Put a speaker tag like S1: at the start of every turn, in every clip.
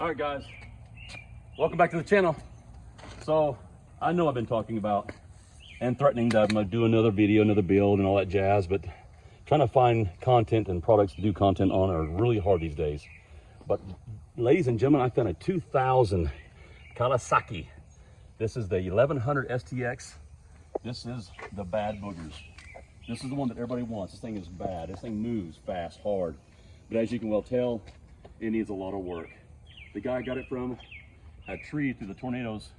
S1: All right, guys, welcome back to the channel. So I know I've been talking about and threatening that I'm gonna do another video, another build and all that jazz, but trying to find content and products to do content on are really hard these days. But ladies and gentlemen, I found a 2000 Kawasaki. This is the 1100 STX. This is the bad boogers. This is the one that everybody wants. This thing is bad. This thing moves fast, hard. But as you can well tell, it needs a lot of work. The guy I got it from had tree through the tornadoes,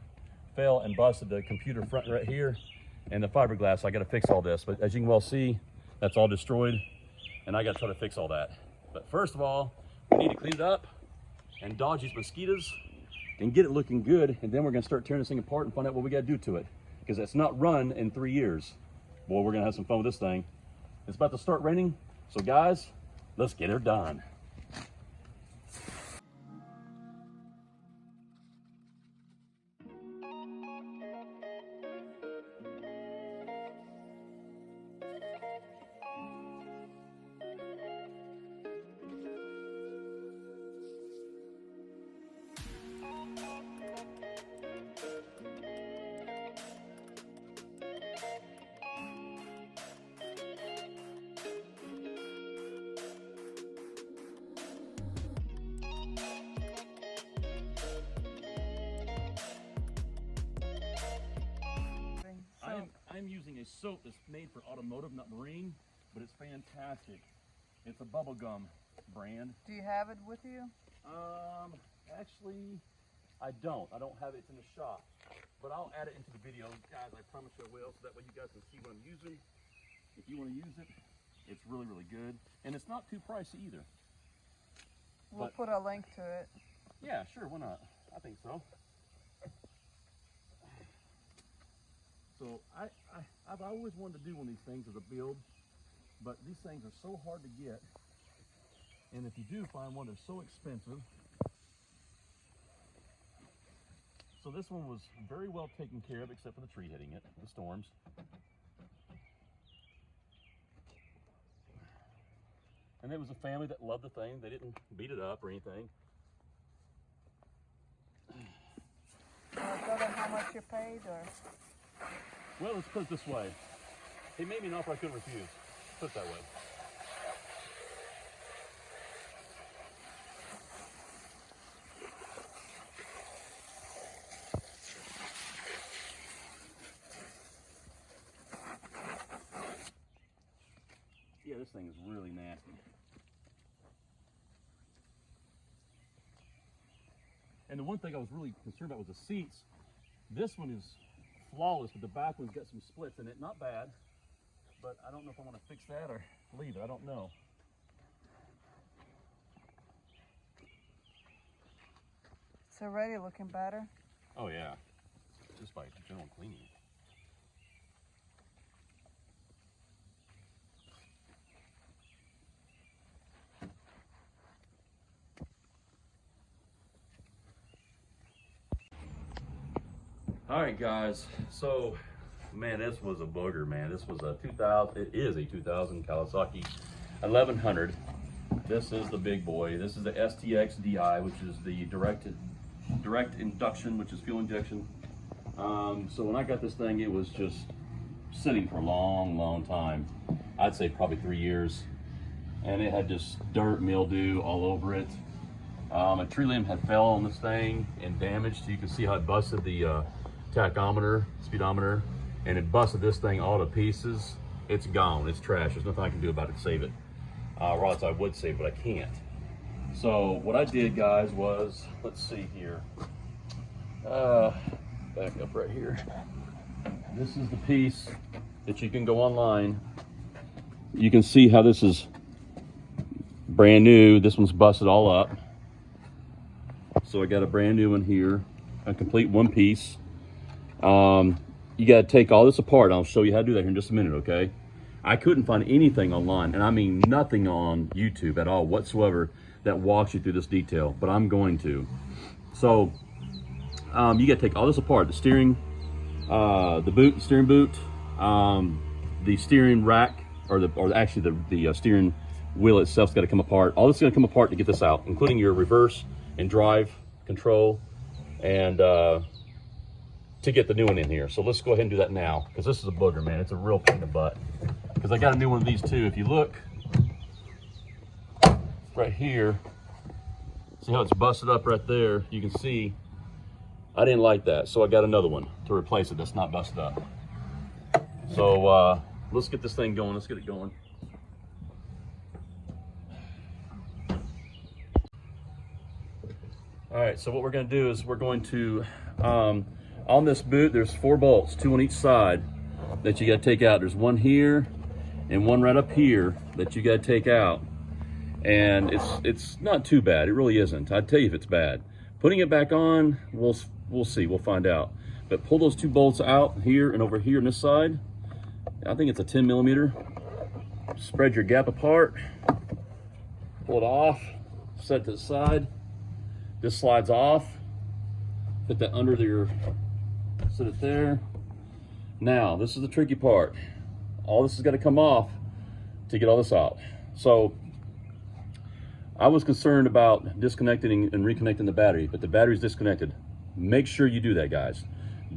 S1: fell and busted the computer front right here and the fiberglass. I got to fix all this. But as you can well see, that's all destroyed and I got to try to fix all that. But first of all, we need to clean it up and dodge these mosquitoes and get it looking good. And then we're going to start tearing this thing apart and find out what we got to do to it, because it's not run in 3 years. Boy, we're going to have some fun with this thing. It's about to start raining. So guys, let's get her done. I'm using a soap that's made for automotive, not marine, but it's fantastic. It's a bubblegum brand.
S2: Do you have it with you?
S1: Actually, I don't have it. It's in the shop, but I'll add it into the video, guys. I promise you I will, so that way you guys can see what I'm using. If you want to use it, it's really, really good, and it's not too pricey either.
S2: We'll put a link to it.
S1: Yeah, sure, why not? I think so. So I've always wanted to do one of these things as a build, but these things are so hard to get, and if you do find one, they're so expensive. So this one was very well taken care of, except for the tree hitting it, the storms. And it was a family that loved the thing. They didn't beat it up or anything.
S2: Tell them how much you paid, or?
S1: Well, let's put it this way. He made me an offer I couldn't refuse. Put it that way. Yeah, this thing is really nasty. And the one thing I was really concerned about was the seats. This one is flawless, but the back one's got some splits in it. Not bad, but I don't know if I want to fix that or leave it. I don't know.
S2: It's already looking better.
S1: Oh yeah, just by general cleaning. All right, guys, so man, this was a booger, man. This was a 2000, it is a 2000 Kawasaki 1100. This is the big boy. This is the STX DI, which is the direct induction, which is fuel injection. So when I got this thing, it was just sitting for a long time. I'd say probably 3 years, and it had just dirt, mildew all over it. A tree limb had fell on this thing and damaged. You can see how it busted the tachometer, speedometer, and it busted this thing all to pieces. It's gone, it's trash. There's nothing I can do about it to save it. Or else I would save it, but I can't. So what I did, guys, was, let's see here. Back up right here. This is the piece that you can go online. You can see how this is brand new. This one's busted all up. So I got a brand new one here, a complete one piece. You got to take all this apart. I'll show you how to do that here in just a minute, okay? I couldn't find anything online, and I mean nothing on YouTube at all whatsoever that walks you through this detail, but I'm going to. So you got to take all this apart: the steering, the steering boot, the steering rack, or actually the steering wheel itself's got to come apart. All this is going to come apart to get this out, including your reverse and drive control and to get the new one in here. So let's go ahead and do that now, because this is a booger, man. It's a real pain in the butt. Because I got a new one of these too. If you look right here, see how it's busted up right there? You can see I didn't like that, so I got another one to replace it that's not busted up. So let's get this thing going. Let's get it going. All right, so what we're going to do is we're going to, on this boot, there's 4 bolts, 2 on each side that you got to take out. There's one here and one right up here that you got to take out. And it's not too bad. It really isn't. I'd tell you if it's bad. Putting it back on, we'll see. We'll find out. But pull those 2 bolts out here and over here on this side. I think it's a 10 millimeter. Spread your gap apart. Pull it off. Set it to the side. This slides off. Put that under your, set it there. Now, this is the tricky part. All this has got to come off to get all this out. So, I was concerned about disconnecting and reconnecting the battery, but the battery's disconnected. Make sure you do that, guys.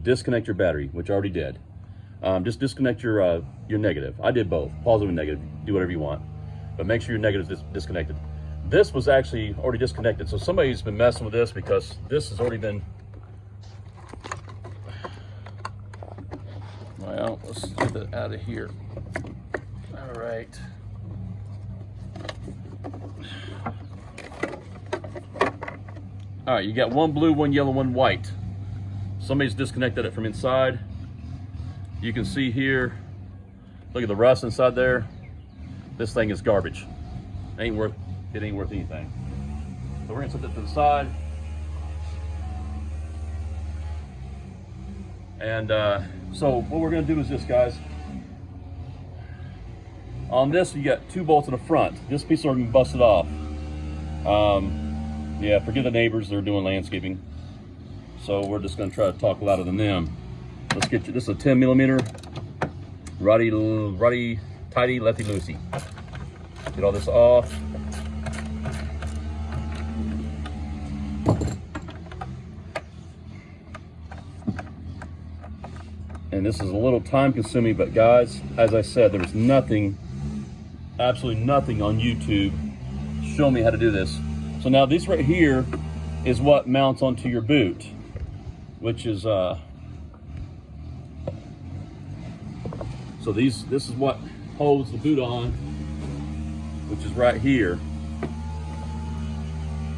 S1: Disconnect your battery, which I already did. Just disconnect your negative. I did both, positive and negative. Do whatever you want, but make sure your negative is disconnected. This was actually already disconnected, so somebody's been messing with this because this has already been. Well, let's get it out of here. All right. All right, you got one blue, one yellow, one white. Somebody's disconnected it from inside. You can see here, look at the rust inside there. This thing is garbage. It ain't worth anything. So we're gonna set that to the side. And so what we're gonna do is this, guys. On this, you got 2 bolts in the front. This piece already been busted off. Yeah, forgive the neighbors, they're doing landscaping. So we're just gonna try to talk louder than them. Let's get you, this is a 10 millimeter, righty, tighty, lefty, loosey. Get all this off. And this is a little time consuming, but guys, as I said, there's nothing, absolutely nothing on YouTube showing me how to do this. So now this right here is what mounts onto your boot, which is, so this is what holds the boot on, which is right here.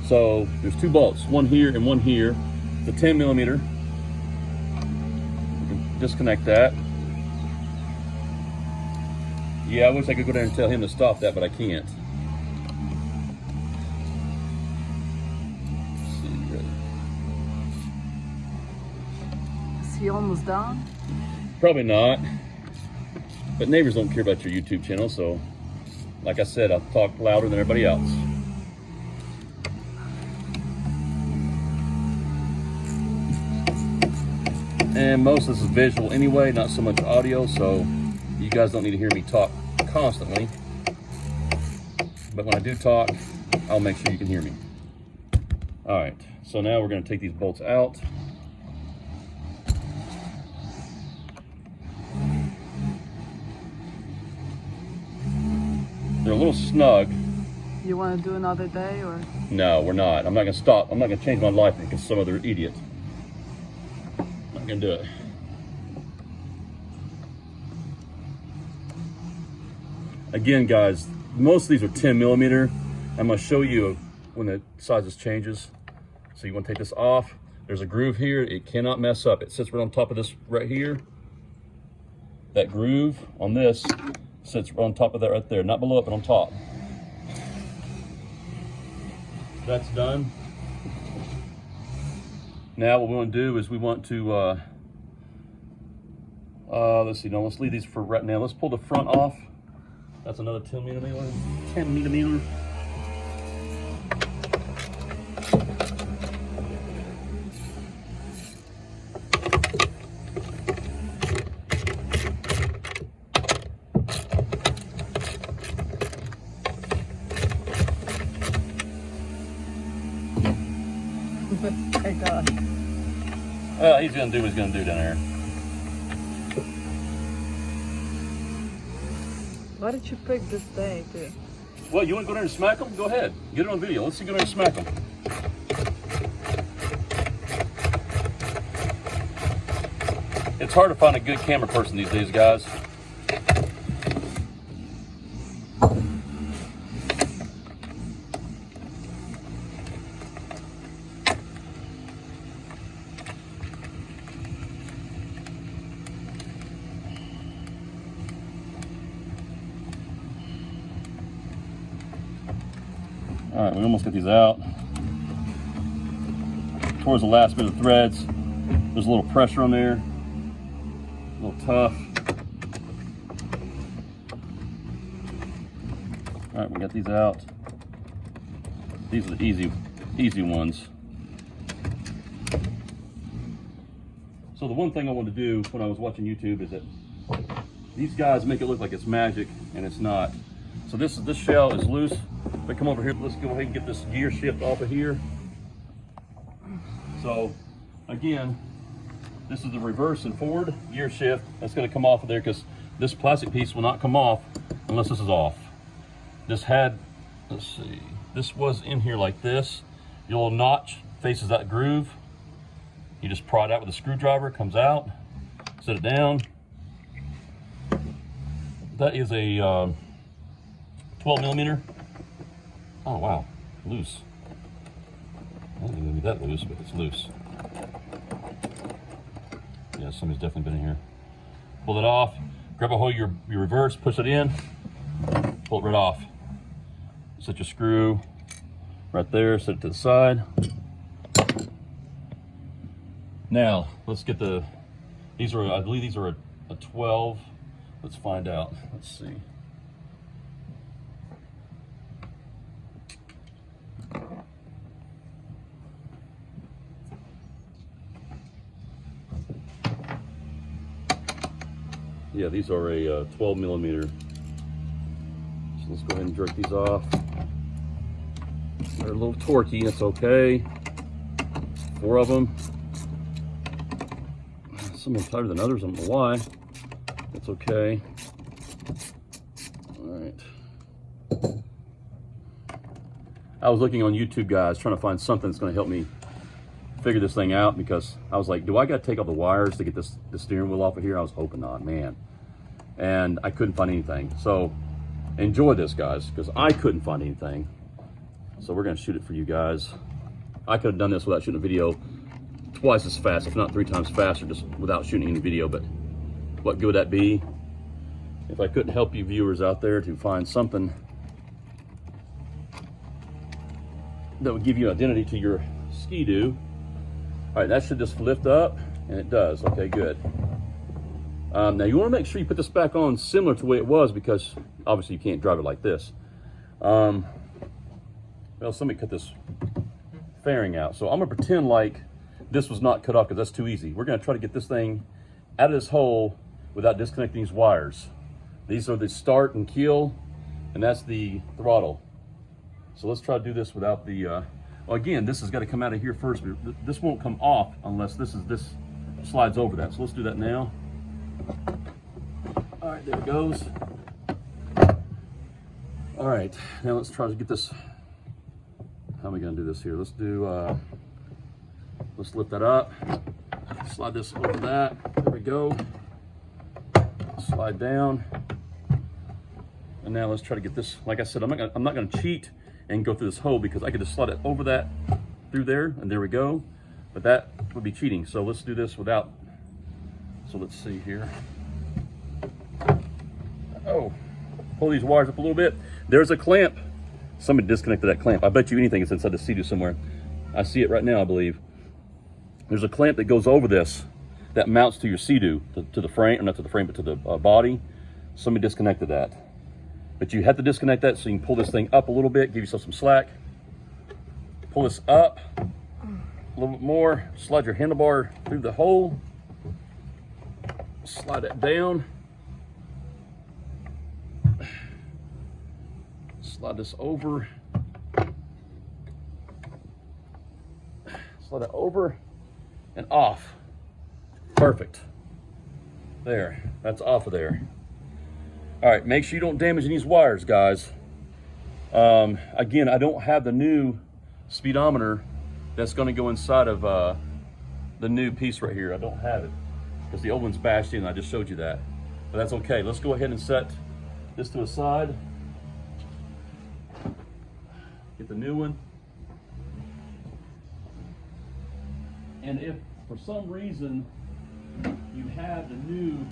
S1: So there's 2 bolts, one here and one here. It's a 10 millimeter. You can disconnect that. Yeah, I wish I could go there and tell him to stop that, but I can't.
S2: Is he almost done?
S1: Probably not. But neighbors don't care about your YouTube channel, so like I said, I'll talk louder than everybody else. And most of this is visual anyway, not so much audio, so you guys don't need to hear me talk constantly. But when I do talk, I'll make sure you can hear me. All right, so now we're gonna take these bolts out. They're a little snug.
S2: You want to do another day or?
S1: No, we're not. I'm not gonna stop. I'm not gonna change my life because some other idiot. I'm not gonna do it. Again, guys, most of these are 10 millimeter. I'm gonna show you when the sizes changes. So you want to take this off. There's a groove here. It cannot mess up. It sits right on top of this right here. That groove on this sits on top of that right there, not below it, but on top. That's done. Now what we want to do is we want to, let's see, no, let's leave these for right now. Let's pull the front off. That's another 10 millimeter. 10 millimeter.
S2: My God.
S1: Well, he's gonna do what he's gonna do down there.
S2: Why did you pick this day, too?
S1: Well, you want to go there and smack him? Go ahead. Get it on video. Let's see you go there and smack him. It's hard to find a good camera person these days, guys. All right, we almost got these out. Towards the last bit of threads, there's a little pressure on there, a little tough. All right, we got these out. These are the easy ones. So the one thing I wanted to do when I was watching YouTube is that these guys make it look like it's magic, and it's not. So this shell is loose. But come over here, let's go ahead and get this gear shift off of here. So again, this is the reverse and forward gear shift. That's gonna come off of there because this plastic piece will not come off unless this is off. This had, let's see, this was in here like this. The little notch faces that groove. You just pry it out with a screwdriver, comes out, set it down. That is a 12 millimeter. Oh wow, loose. I don't think it'll be that loose, but it's loose. Yeah, somebody's definitely been in here. Pull it off, grab a hold of your reverse, push it in, pull it right off. Set your screw right there, set it to the side. Now, let's get these are, I believe these are a 12. Let's find out, let's see. Yeah, these are a 12 millimeter. So let's go ahead and jerk these off. They're a little torquey, that's okay. 4 of them. Some are tighter than others, I don't know why. That's okay. All right. I was looking on YouTube, guys, trying to find something that's gonna help me figure this thing out, because I was like, do I gotta take all the wires to get the steering wheel off of here? I was hoping not, man. And I couldn't find anything. So enjoy this, guys, because I couldn't find anything. So we're gonna shoot it for you guys. I could have done this without shooting a video twice as fast, if not 3 times faster, just without shooting any video, but what good would that be if I couldn't help you viewers out there to find something that would give you identity to your Ski-Doo. All right, that should just lift up, and it does. Okay, good. Now you want to make sure you put this back on similar to the way it was, because obviously you can't drive it like this. Well, somebody cut this fairing out, so I'm gonna pretend like this was not cut off, because that's too easy. We're gonna try to get this thing out of this hole without disconnecting these wires. These are the start and kill, and that's the throttle. So let's try to do this without the, well, again, this has got to come out of here first. This won't come off unless this slides over that. So let's do that now. All right, there it goes. All right, now let's try to get this. How are we gonna do this here? Let's do, let's lift that up. Slide this over that. There we go. Slide down. And now let's try to get this. Like I said, I'm not gonna cheat and go through this hole, because I could just slide it over that, through there, and there we go. But that would be cheating. So let's do this without. So let's see here. Oh, pull these wires up a little bit. There's a clamp. Somebody disconnected that clamp. I bet you anything it's inside the Sea-Doo somewhere. I see it right now, I believe. There's a clamp that goes over this, that mounts to your Sea-Doo, to the frame, or not to the frame, but to the body. Somebody disconnected that. But you have to disconnect that so you can pull this thing up a little bit, give yourself some slack. Pull this up a little bit more, slide your handlebar through the hole, slide it down, slide this over, Slide it over and off. Perfect. There, that's off of there. All right, make sure you don't damage these wires, guys. Again, I don't have the new speedometer that's gonna go inside of the new piece right here. I don't have it because the old one's bashed in. I just showed you that, but that's okay. Let's go ahead and set this to a side. Get the new one. And if for some reason you have the new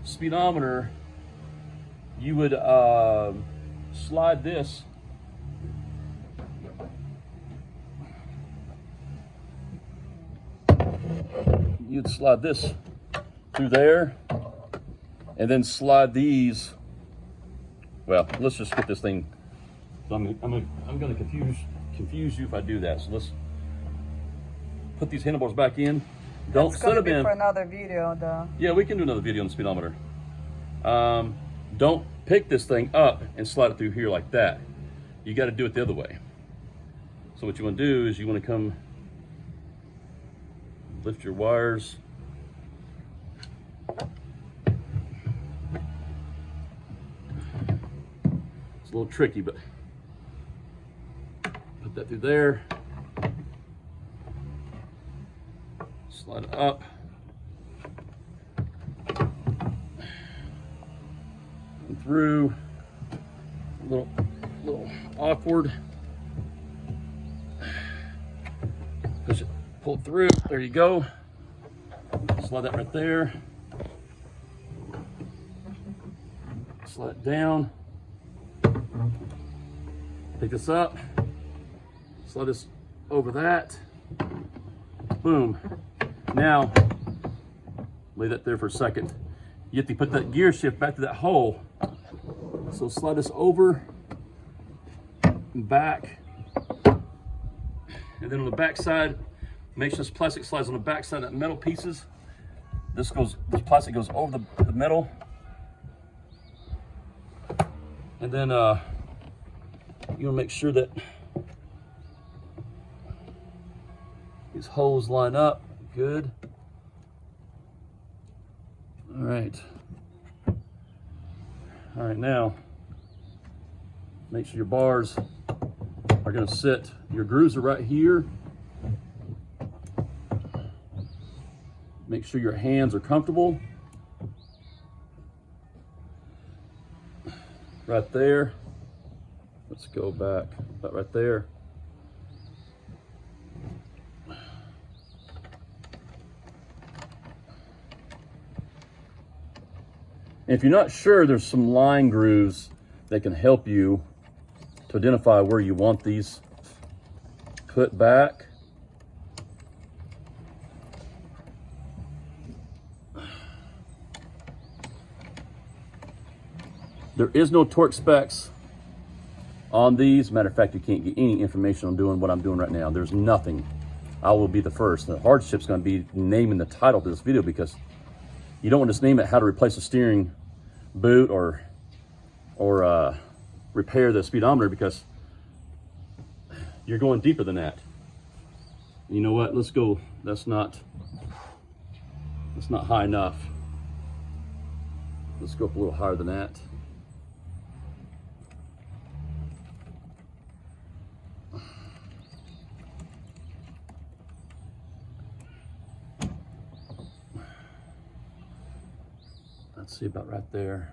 S1: speedometer, you would slide this through there, and then slide these. Well, let's just get this thing. I'm gonna confuse you if I do that. So let's put these handlebars back in. Don't set them in.
S2: For another video, though.
S1: Yeah, we can do another video on the speedometer. Don't pick this thing up and slide it through here like that. You got to do it the other way. So what you want to do is you want to come lift your wires. It's a little tricky, but put that through there. Slide it up. And through. A little awkward. Push it, pull it through. There you go. Slide that right there. Slide it down. Pick this up. Slide this over that. Boom. Now, leave that there for a second. You have to put that gear shift back to that hole. So slide this over and back. And then on the back side, make sure this plastic slides on the back side of that metal pieces. This plastic goes over the metal. And then you want to make sure that these holes line up. Good. All right. All right, now make sure your bars are going to sit. Your grooves are right here. Make sure your hands are comfortable. Right there. Let's go back. About right there. If you're not sure, there's some line grooves that can help you to identify where you want these put back. There is no torque specs on these. Matter of fact, you can't get any information on doing what I'm doing right now. There's nothing. I will be the first. The hardship's going to be naming the title to this video, because you don't want to just name it how to replace a steering boot or repair the speedometer, because you're going deeper than that. You know what? Let's go. That's not high enough. Let's go up a little higher than that. Let's see, about right there.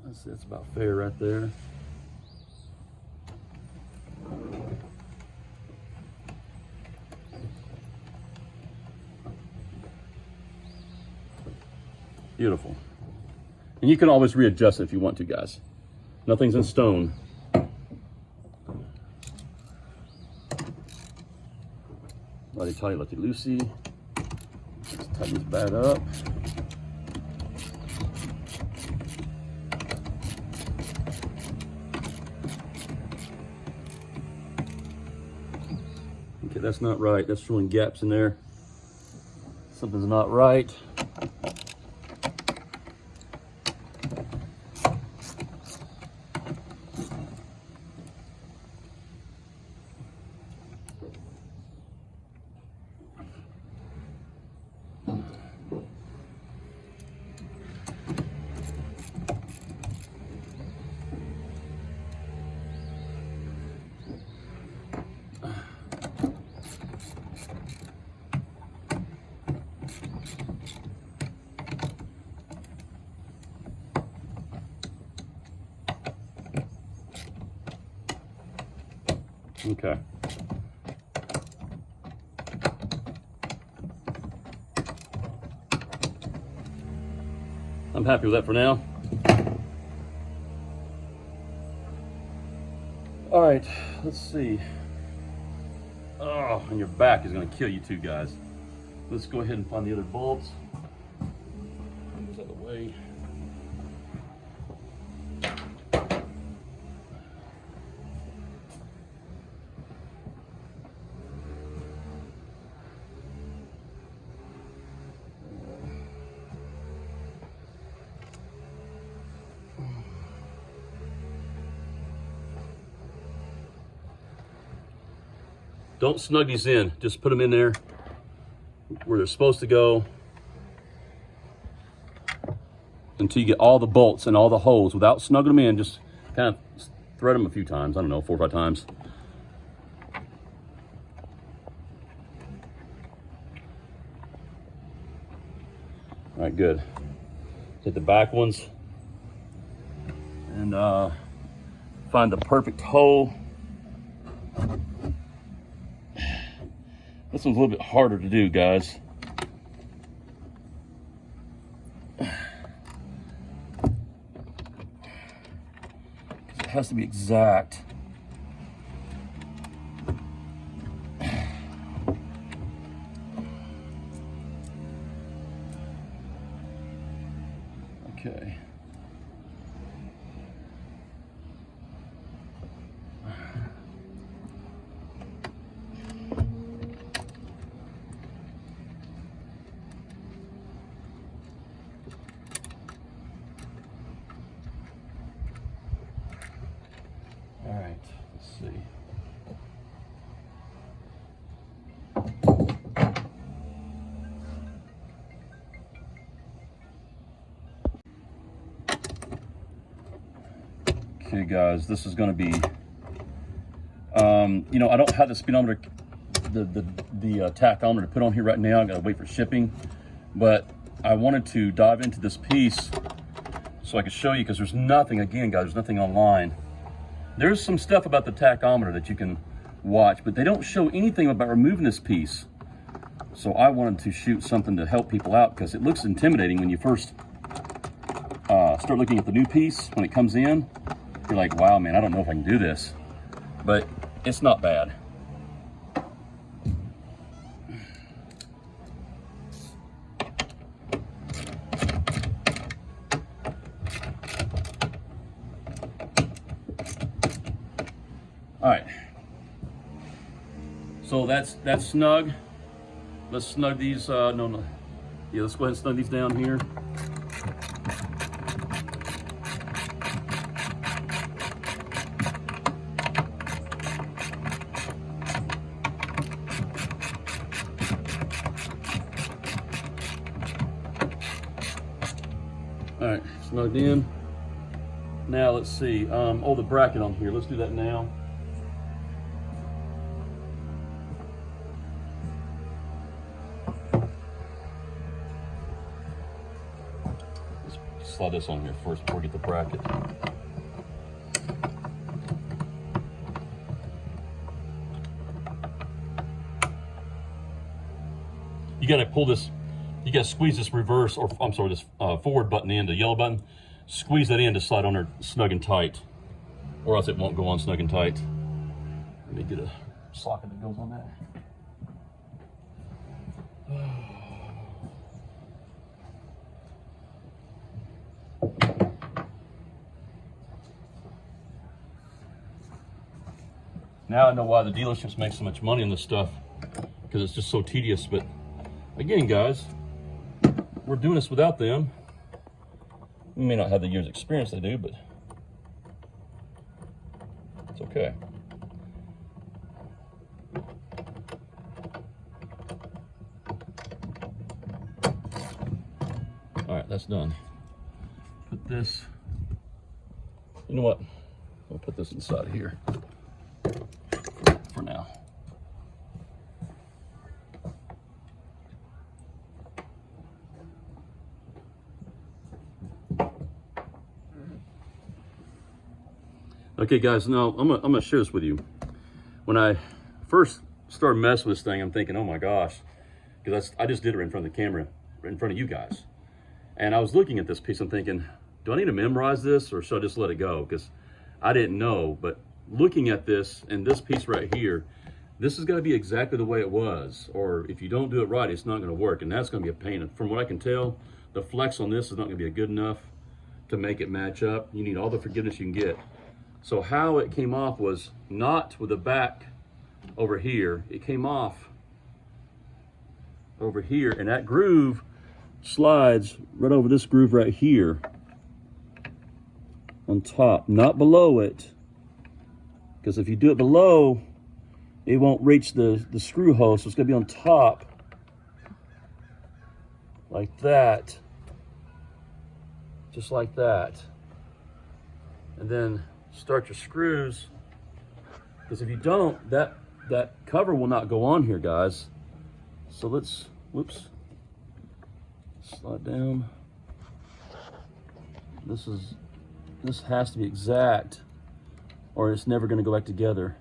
S1: Let's see, it's about fair right there. Beautiful. And you can always readjust it if you want to, guys. Nothing's in stone. Lottie tighty, lottie loosey. Let's tighten this bad up. Okay, that's not right. That's showing gaps in there. Something's not right. Okay. I'm happy with that for now. All right, let's see. Oh, and your back is gonna kill you too, guys. Let's go ahead and find the other bolts. Move out of the way. Don't snug these in, just put them in there where they're supposed to go until you get all the bolts and all the holes without snugging them in. Just kind of thread them a few times, I don't know, 4 or 5 times. All right, good. Hit the back ones and find the perfect hole. This one's a little bit harder to do, guys. It has to be exact. Okay. All right, let's see. Okay, guys, this is going to be, you know, I don't have the speedometer, the tachometer to put on here right now. I got to wait for shipping, but I wanted to dive into this piece so I could show you, because there's nothing, again, guys, there's nothing online. There's some stuff about the tachometer that you can watch, but they don't show anything about removing this piece. So I wanted to shoot something to help people out, because it looks intimidating when you first start looking at the new piece. When it comes in, you're like, wow, man, I don't know if I can do this. But it's not bad. All right, so that's snug. Let's snug these, yeah, let's go ahead and snug these down here. All right, snugged in. Now let's see, oh, the bracket on here, let's do that now. Slide this on here first before we get the bracket. You got to pull this, you got to squeeze this reverse, or I'm sorry, this forward button in, the yellow button. Squeeze that in to slide on there snug and tight, or else it won't go on snug and tight. Let me get a socket that goes on that. Now I know why the dealerships make so much money on this stuff, because it's just so tedious. But again, guys, we're doing this without them. We may not have the years experience they do, but it's okay. All right, that's done. Put this, you know what? I'll put this inside here for now. Okay, guys, now I'm gonna share this with you. when I first started messing with this thing, I'm thinking, oh my gosh, because I just did it right in front of the camera, right in front of you guys. And I was looking at this piece, I'm thinking, do I need to memorize this or should I just let it go? Because I didn't know, but looking at this and this piece right here, this is gonna be exactly the way it was. Or if you don't do it right, it's not gonna work. And that's gonna be a pain. And from what I can tell, the flex on this is not gonna be good enough to make it match up. You need all the forgiveness you can get. So how it came off was not with the back over here. It came off over here, and that groove slides right over this groove right here on top, not below it, because if you do it below, it won't reach the screw hole, so it's gonna be on top like that, just like that. And then start your screws, because if you don't, that cover will not go on here, guys. So let's, whoops, slide down. This has to be exact, or it's never going to go back together.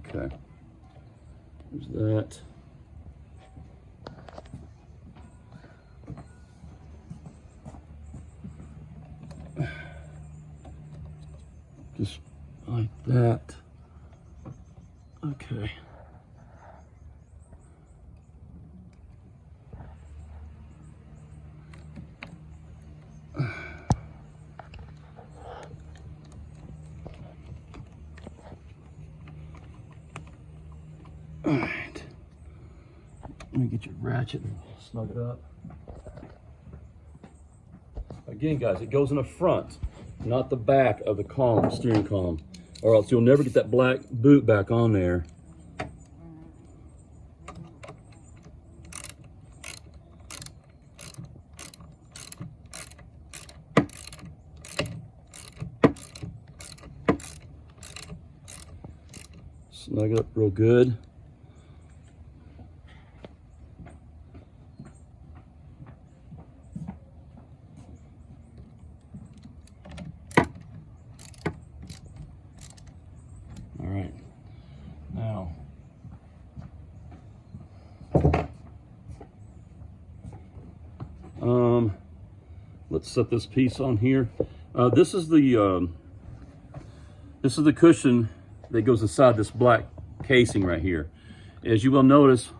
S1: Okay, there's that. Just like that. Okay. All right, let me get your ratchet and snug it up. Again, guys, it goes in the front, not the back of the column, steering column, or else you'll never get that black boot back on there. Snug it up real good. All right, now let's set this piece on here. This is the cushion that goes inside this black casing right here. As you will notice,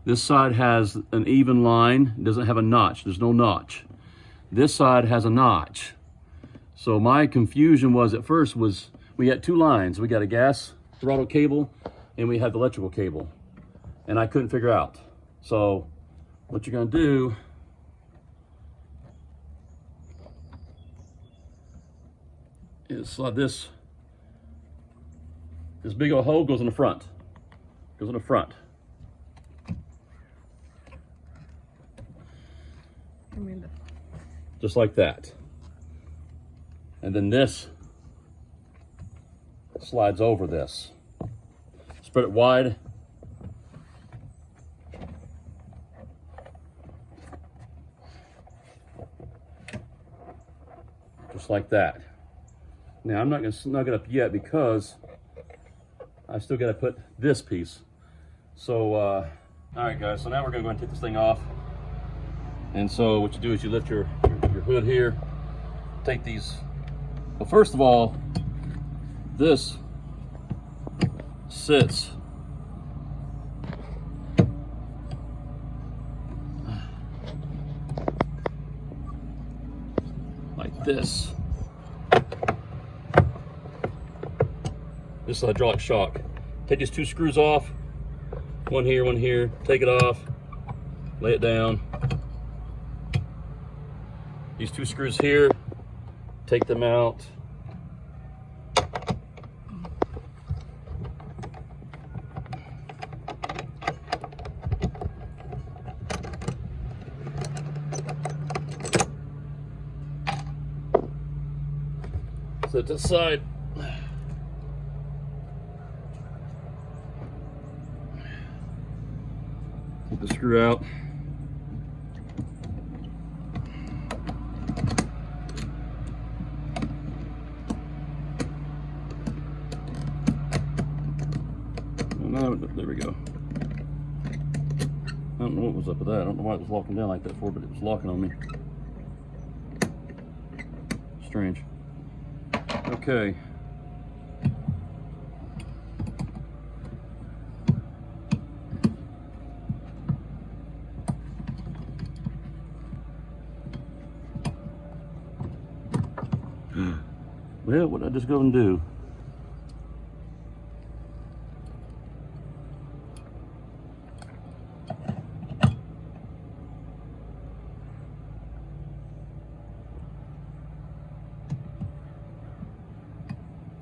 S1: this side has an even line, it doesn't have a notch, there's no notch. This side has a notch. So my confusion was at first was we got two lines. We got a gas throttle cable and we had the electrical cable. And I couldn't figure out. So what you're gonna do is slide this big old hole goes in the front. Goes in the front. Just like that. And then this slides over this. Spread it wide. Just like that. Now I'm not going to snug it up yet because I still got to put this piece. So, all right guys, so now we're going to go and take this thing off. And so what you do is you lift your hood here, take these. Well, first of all, this sits like this. This is a hydraulic shock. Take these two screws off, one here, take it off, lay it down. These two screws here, take them out. Set this aside. Take the screw out. No, there we go. I don't know what was up with that. I don't know why it was locking down like that for, but it was locking on me. Strange. Okay. Well, what did I just go and do?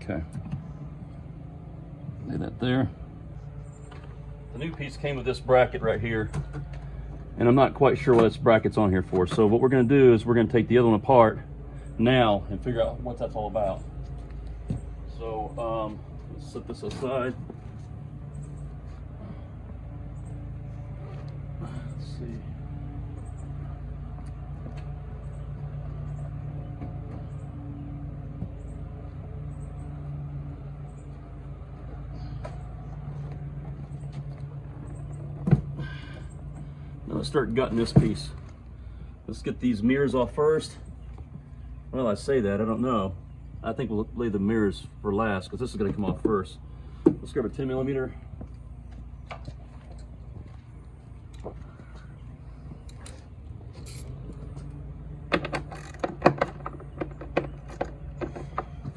S1: Okay. Lay that there. The new piece came with this bracket right here, and I'm not quite sure what this bracket's on here for. So what we're going to do is we're going to take the other one apart now and figure out what that's all about. So let's set this aside. Let's see. Now let's start gutting this piece. Let's get these mirrors off first. Well, I say that, I don't know. I think we'll lay the mirrors for last because this is going to come off first. Let's grab a 10 millimeter.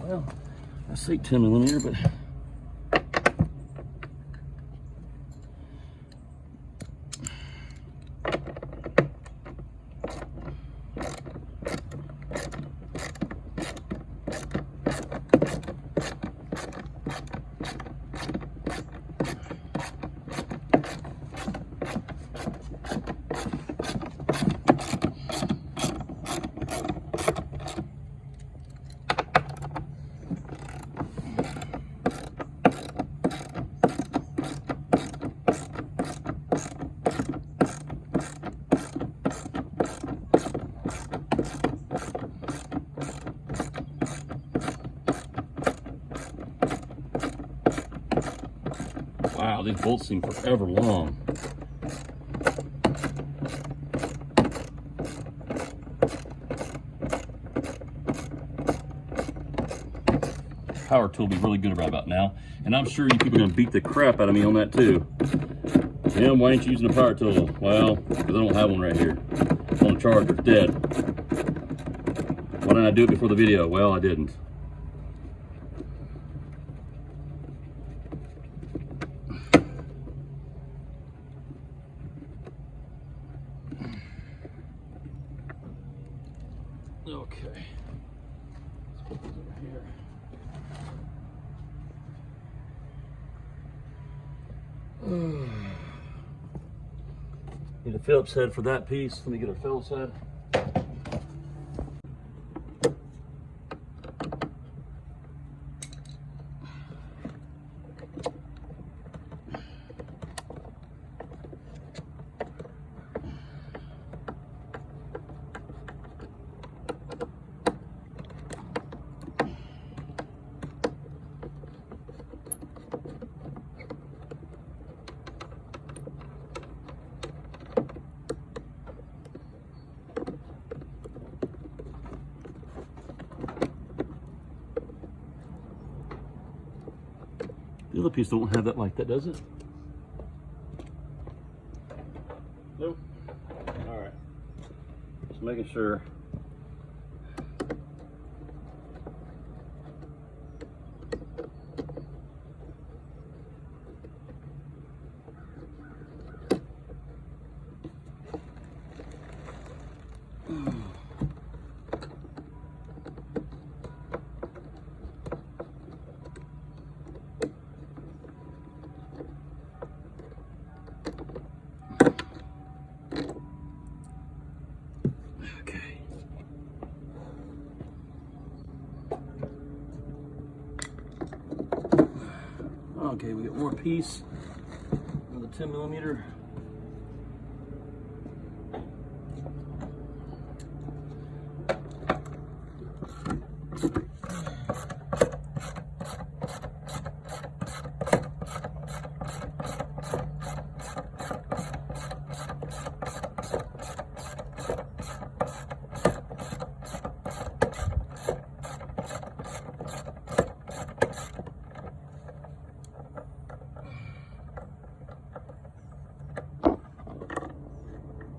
S1: Well, I say 10 millimeter, but wow, these bolts seem forever long. Power tool will be really good right about now. And I'm sure you people are going to beat the crap out of me on that too. Tim, why ain't you using a power tool? Well, because I don't have one right here. It's on charger, it's dead. Why didn't I do it before the video? Well, I didn't. Okay. Let's put this over here. Need a Phillips head for that piece. Let me get a Phillips head. The other piece don't have that like that, does it? Nope. All right. Just making sure. Okay. Okay, we got one more piece. Another 10 millimeter.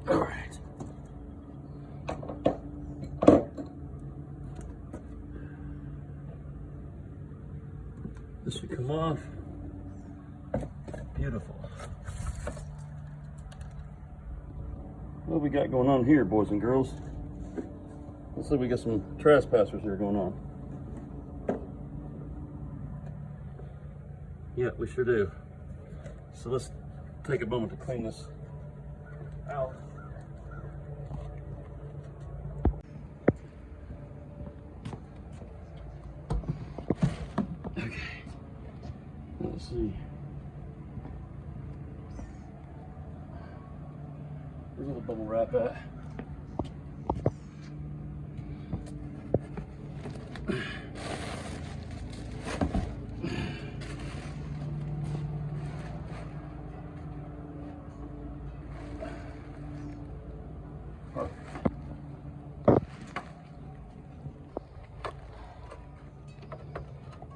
S1: All right. This should come off. Beautiful. What we got going on here, boys and girls? Looks like we got some trespassers here going on. Yeah, we sure do. So let's take a moment to clean this out. Okay, let's see. Where's all the bubble wrap at?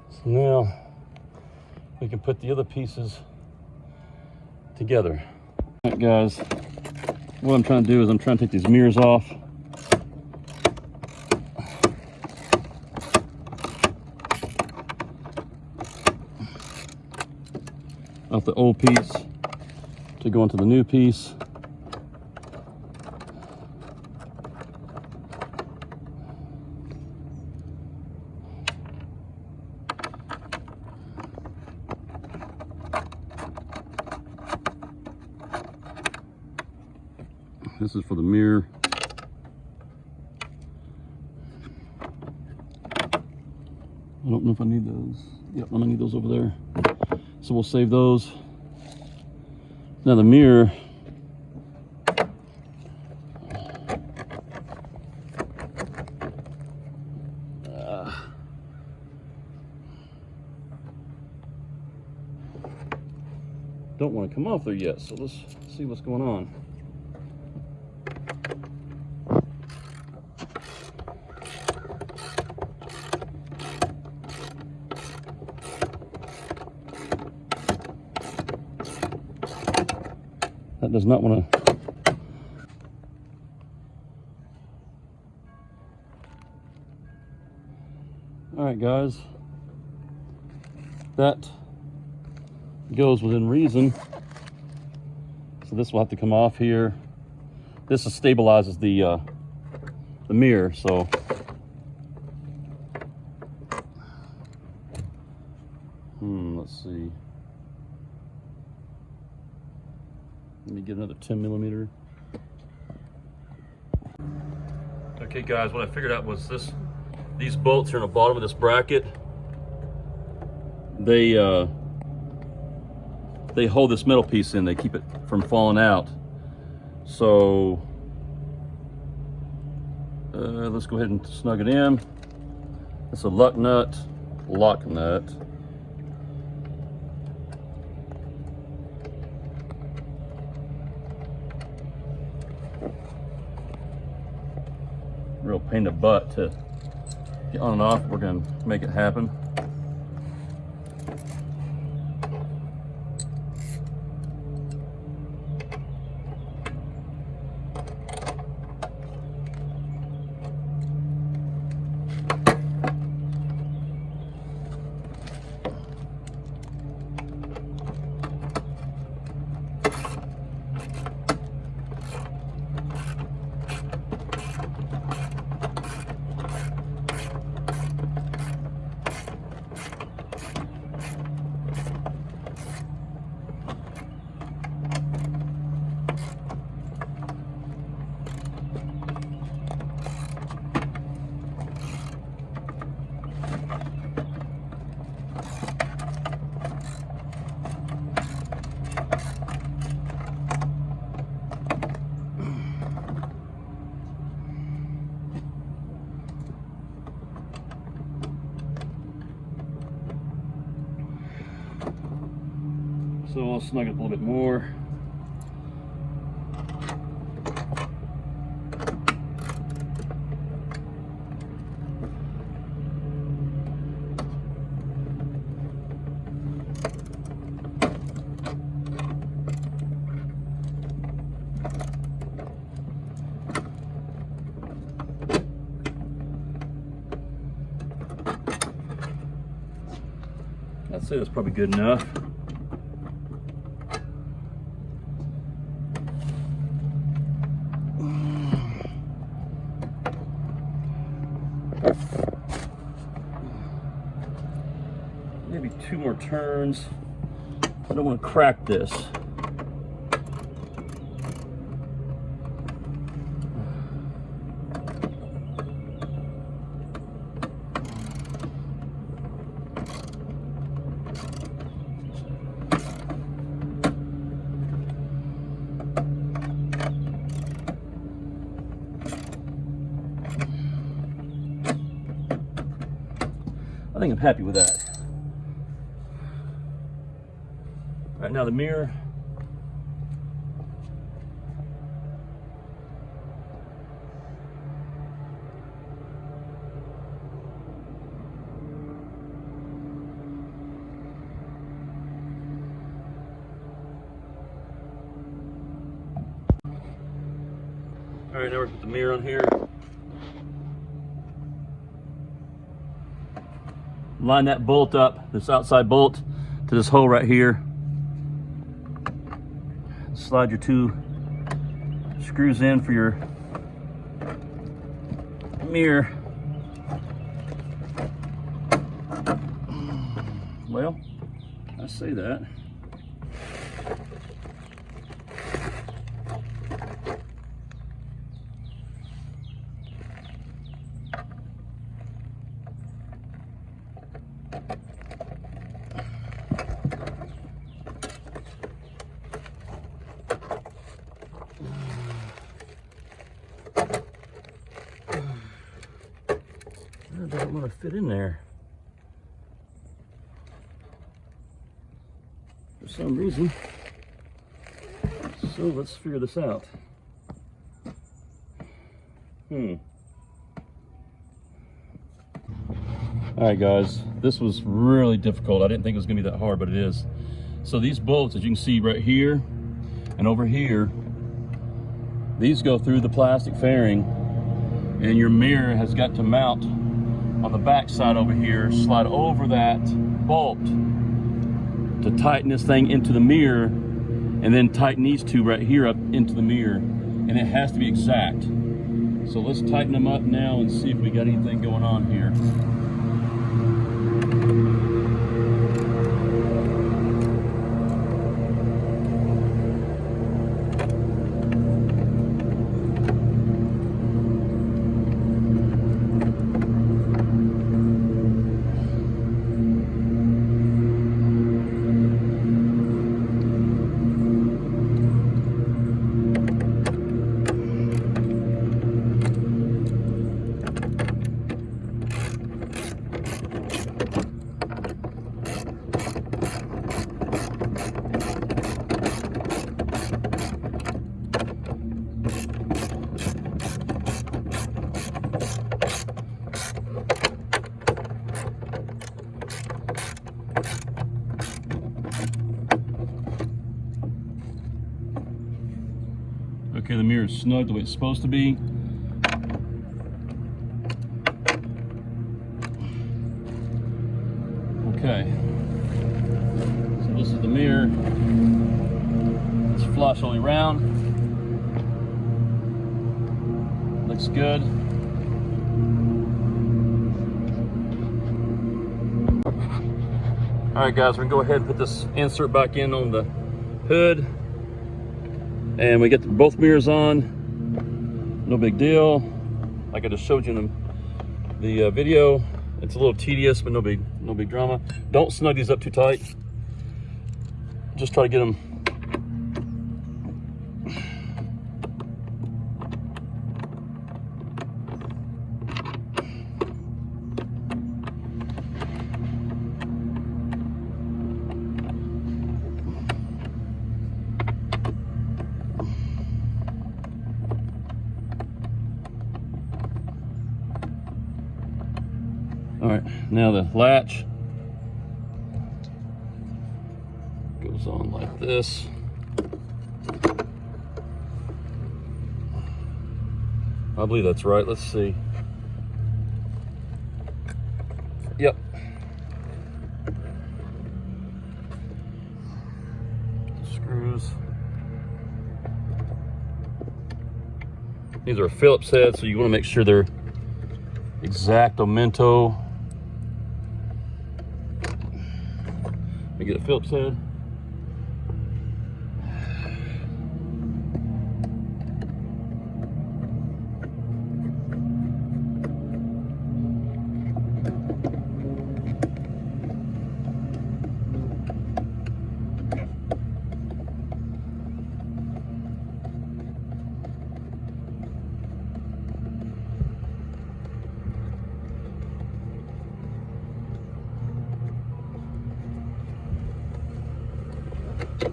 S1: So now we can put the other pieces together. All right, guys, what I'm trying to do is I'm trying to take these mirrors off. Off the old piece to go into the new piece. This is for the mirror. I don't know if I need those. Yep, I'm gonna need those over there. So we'll save those. Now the mirror. Don't want to come off there yet, so let's see what's going on. That does not want to. All right, guys. That goes within reason. So this will have to come off here. This stabilizes the mirror. So let's see. Let me get another 10 millimeter. Okay, guys, what I figured out was these bolts here on the bottom of this bracket, they hold this metal piece in. They keep it from falling out. So let's go ahead and snug it in. It's a lock nut. Real pain in the butt to get on and off. We're gonna make it happen. So I'll snug it up a little bit more. I'd say that's probably good enough. Maybe 2 more turns. I don't want to crack this. I think I'm happy with that. All right, now the mirror. All right, now we're gonna put the mirror on here. Line that bolt up, this outside bolt, to this hole right here. Slide your 2 screws in for your mirror. Well, I say that. It doesn't want to fit in there for some reason. So let's figure this out. Alright guys, this was really difficult. I didn't think it was going to be that hard, but it is. So these bolts, as you can see right here and over here, these go through the plastic fairing, and your mirror has got to mount on the back side over here, slide over that bolt to tighten this thing into the mirror, and then tighten these 2 right here up into the mirror, and it has to be exact. So let's tighten them up now and see if we got anything going on here. Okay, the mirror is snug the way it's supposed to be. Okay, so this is the mirror. It's flush all the way around. Looks good. All right guys, we're gonna go ahead and put this insert back in on the hood. And we get both mirrors on, no big deal. Like I just showed you in the video, it's a little tedious, but no big drama. Don't snug these up too tight. Just try to get them right, now the latch goes on like this. I believe that's right. Let's see. Yep. Screws. These are Phillips heads, so you want to make sure they're exacto. Let me get a Phillips head.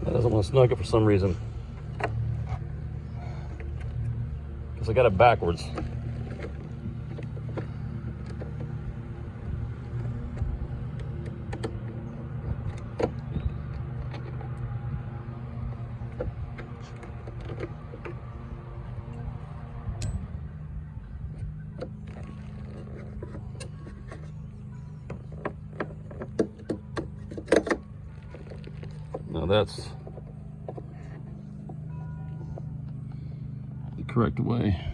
S1: That doesn't want to snug it for some reason. Because I got it backwards. Now that's the correct way.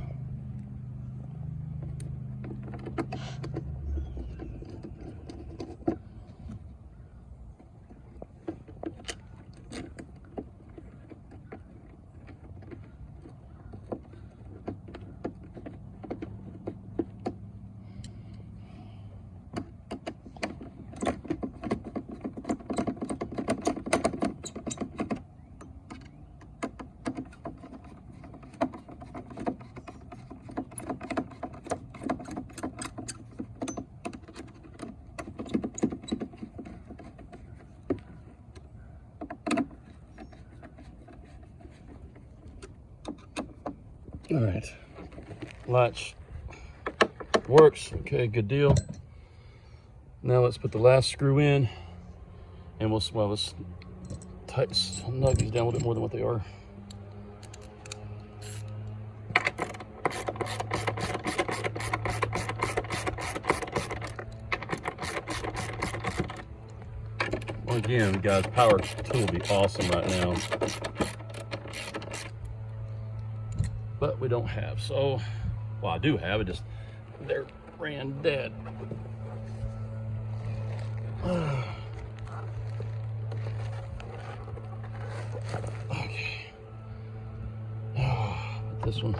S1: All right, latch works. Okay, good deal. Now let's put the last screw in, and let's snug these down a little bit more than what they are. Well, again, guys, power tool would be awesome right now. But we don't have, so, well, I do have it, just they're ran dead. Okay. This one,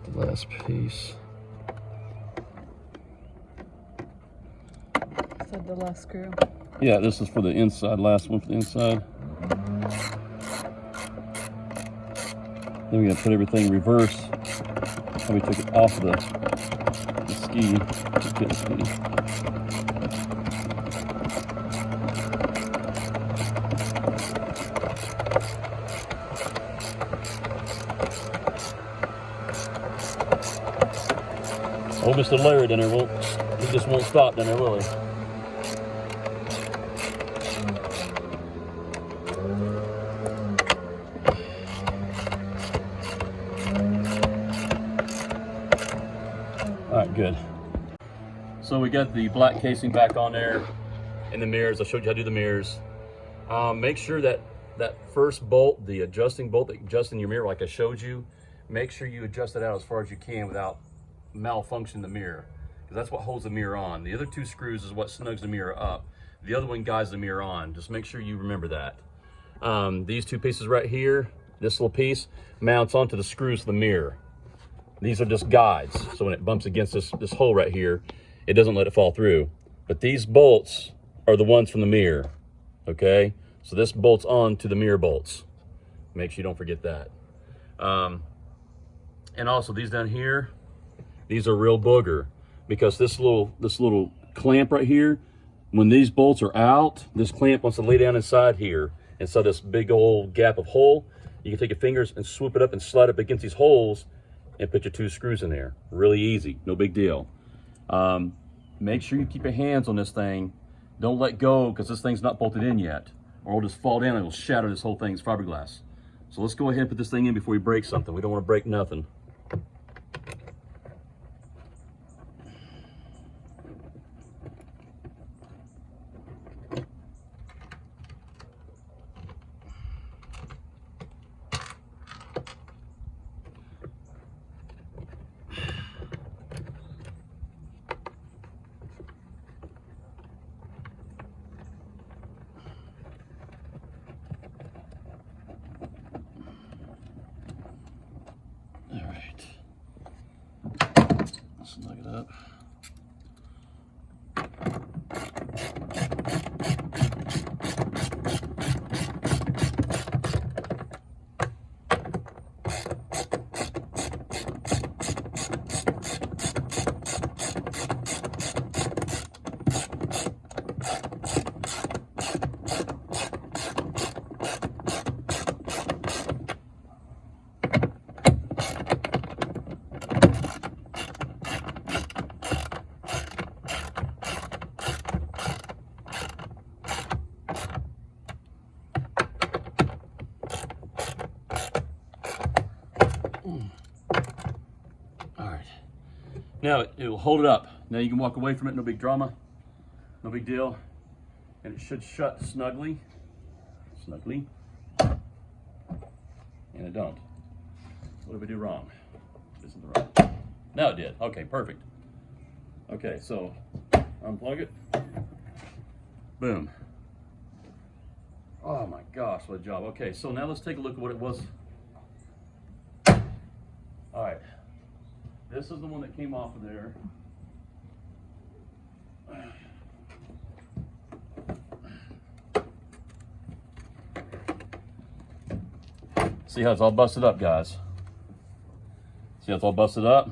S1: the last piece.
S2: Is that the last screw?
S1: Yeah, this is for the inside, last one for the inside. Then we're gonna put everything reverse. And we took it off the ski, the jet ski. Oh, Mr. Larry down there he just won't stop down there, will he? All right, good. So we got the black casing back on there and the mirrors. I showed you how to do the mirrors. Make sure that first bolt, the adjusting bolt that adjusting your mirror like I showed you, make sure you adjust it out as far as you can without malfunctioning the mirror, because that's what holds the mirror on. The other two screws is what snugs the mirror up. The other one guides the mirror on. Just make sure you remember that. These two pieces right here, this little piece mounts onto the screws of the mirror. These are just guides, so when it bumps against this hole right here, it doesn't let it fall through. But these bolts are the ones from the mirror, okay? So this bolts on to the mirror bolts. Make sure you don't forget that. And also these down here, these are real booger, because this little clamp right here, when these bolts are out, this clamp wants to lay down inside here, inside this big old gap of hole. You can take your fingers and swoop it up and slide up against these holes and put your two screws in there. Really easy, no big deal. make sure you keep your hands on this thing. Don't let go, because this thing's not bolted in yet, or it'll just fall down and it'll shatter this whole thing's fiberglass. So let's go ahead and put this thing in before we break something. We don't want to break nothing. Snug it up. All right, now it will hold it up. Now you can walk away from it, no big drama, no big deal. And it should shut snugly, and it don't. What did we do wrong? This isn't the right. Now it did, okay, perfect. Okay, so unplug it, boom. Oh my gosh, what a job. Okay, so now let's take a look at what it was. All right, this is the one that came off of there. See how it's all busted up, guys? See how it's all busted up?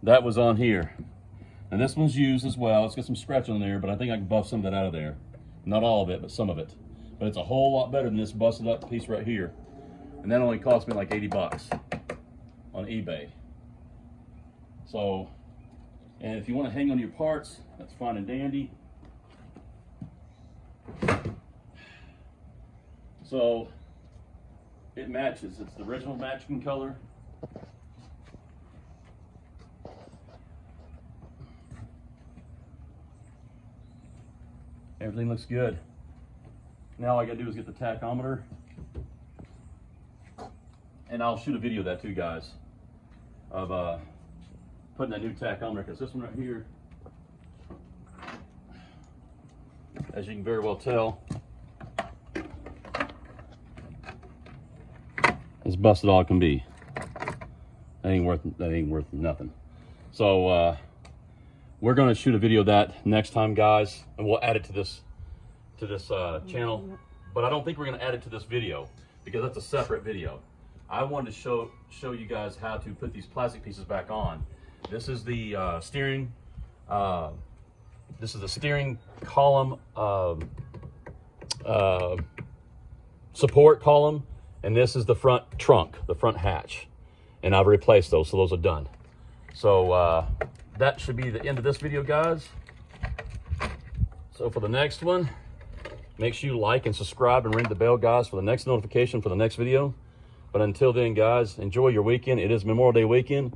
S1: That was on here. And this one's used as well. It's got some scratch on there, but I think I can buff some of that out of there. Not all of it, but some of it. But it's a whole lot better than this busted up piece right here. And that only cost me like 80 bucks on eBay. So, and if you want to hang on your parts, that's fine and dandy. So, it matches. It's the original matching color. Everything looks good. Now all I gotta do is get the tachometer, and I'll shoot a video of that too, guys, of putting that new tachometer, because this one right here, as you can very well tell, as busted all it can be. That ain't worth nothing. So we're gonna shoot a video of that next time, guys, and we'll add it to this channel. But I don't think we're gonna add it to this video because that's a separate video. I wanted to show you guys how to put these plastic pieces back on. This is the steering. This is the steering column support column, and this is the front trunk, the front hatch. And I've replaced those, so those are done. So that should be the end of this video, guys. So for the next one, make sure you like and subscribe and ring the bell, guys, for the next notification for the next video. But until then, guys, enjoy your weekend. It is Memorial Day weekend.